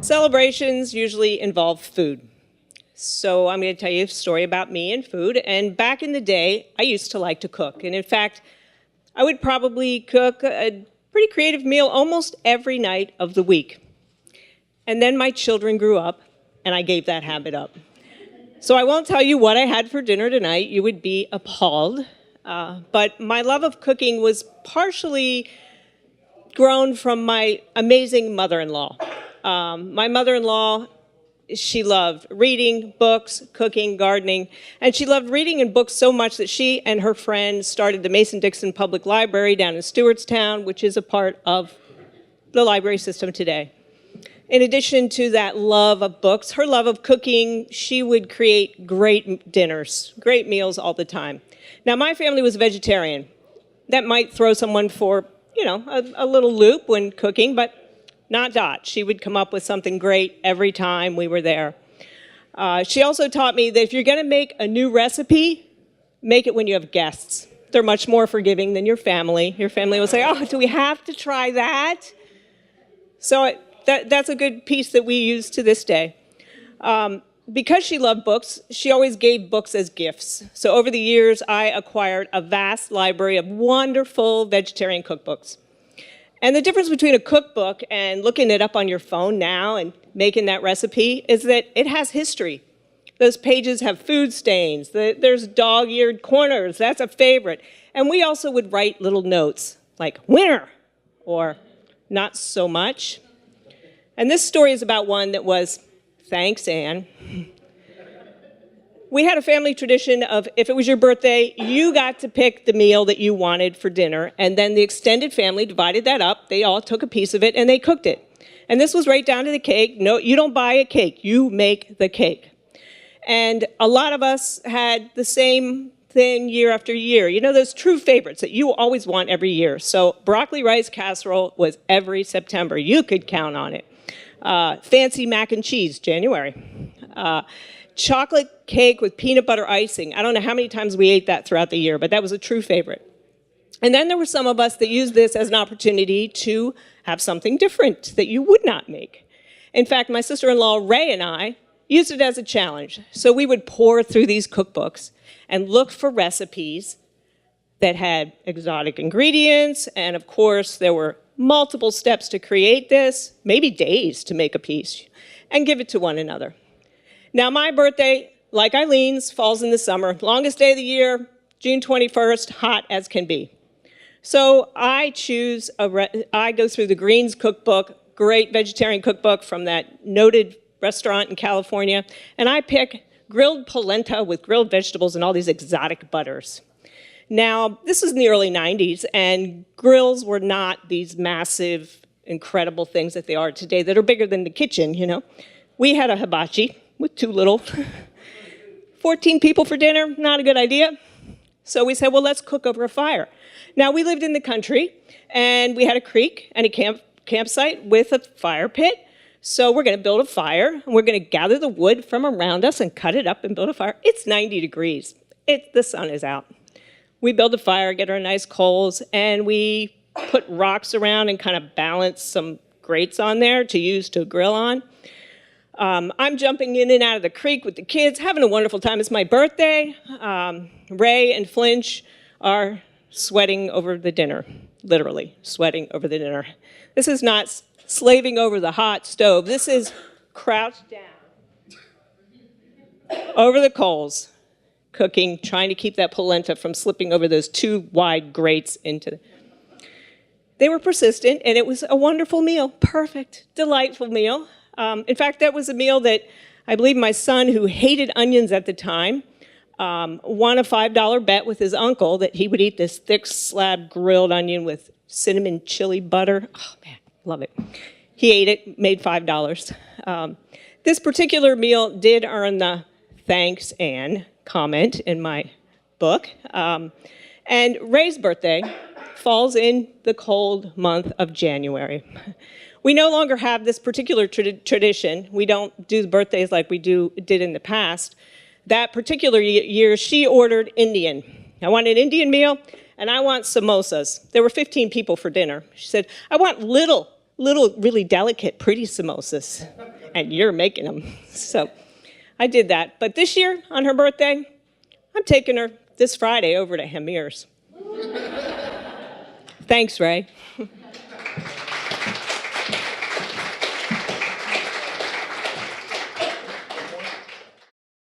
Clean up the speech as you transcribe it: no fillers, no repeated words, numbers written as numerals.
Celebrations usually involve food. So I'm going to tell you a story about me and food. And back in the day, I used to like to cook. And in fact, I would probably cook a pretty creative meal almost every night of the week. And then my children grew up, and I gave that habit up. So I won't tell you what I had for dinner tonight. You would be appalled. But my love of cooking was partially grown from my amazing mother-in-law. My mother-in-law, she loved reading, books, cooking, gardening, and she loved reading and books so much that she and her friends started the Mason-Dixon Public Library down in Stewartstown, which is a part of the library system today. In addition to that love of books, her love of cooking, she would create great dinners, great meals all the time. Now, my family was vegetarian. That might throw someone for, a little loop when cooking, but not Dot. She would come up with something great every time we were there. She also taught me that if you're going to make a new recipe, make it when you have guests. They're much more forgiving than your family. Your family will say, oh, do we have to try that? So that's a good piece that we use to this day. Because she loved books, she always gave books as gifts. So over the years, I acquired a vast library of wonderful vegetarian cookbooks. And the difference between a cookbook and looking it up on your phone now and making that recipe is that it has history. Those pages have food stains. There's dog-eared corners. That's a favorite. And we also would write little notes like winner or not so much. And this story is about one that was, thanks, Anne. We had a family tradition of if it was your birthday, you got to pick the meal that you wanted for dinner, and then the extended family divided that up. They all took a piece of it, and they cooked it. And this was right down to the cake. No, you don't buy a cake. You make the cake. And a lot of us had the same thing year after year. You know, those true favorites that you always want every year. So broccoli rice casserole was every September. You could count on it. Fancy mac and cheese, January. Chocolate cake with peanut butter icing. I don't know how many times we ate that throughout the year, but that was a true favorite. And then there were some of us that used this as an opportunity to have something different that you would not make. In fact, my sister-in-law, Ray, and I used it as a challenge. So we would pour through these cookbooks and look for recipes that had exotic ingredients. And of course, there were multiple steps to create this, maybe days to make a piece, and give it to one another. Now, my birthday, like Eileen's, falls in the summer. Longest day of the year, June 21st, hot as can be. So I go through the Greens cookbook, great vegetarian cookbook from that noted restaurant in California, and I pick grilled polenta with grilled vegetables and all these exotic butters. Now, this is in the early 90s, and grills were not these massive, incredible things that they are today that are bigger than the kitchen, We had a hibachi with too little. 14 people for dinner, not a good idea. So we said, well, let's cook over a fire. Now, we lived in the country, and we had a creek and a campsite with a fire pit. So we're going to build a fire, and we're going to gather the wood from around us and cut it up and build a fire. It's 90 degrees. The sun is out. We build a fire, get our nice coals, and we put rocks around and kind of balance some grates on there to use to grill on. I'm jumping in and out of the creek with the kids, having a wonderful time. It's my birthday. Ray and Flinch are sweating over the dinner, literally sweating over the dinner. This is not slaving over the hot stove. This is crouched down over the coals, cooking, trying to keep that polenta from slipping over those two wide grates into the... They were persistent, and it was a wonderful meal, perfect, delightful meal. In fact, that was a meal that I believe my son, who hated onions at the time, won a $5 bet with his uncle that he would eat this thick slab grilled onion with cinnamon chili butter. Oh, man, love it. He ate it, made $5. This particular meal did earn the thanks, Anne comment in my book. And Ray's birthday falls in the cold month of January. We no longer have this particular tradition. We don't do birthdays like we did in the past. That particular year, she ordered Indian. I want an Indian meal, and I want samosas. There were 15 people for dinner. She said, I want little, really delicate, pretty samosas. and you're making them. So I did that. But this year, on her birthday, I'm taking her this Friday over to Hamir's. Thanks, Ray.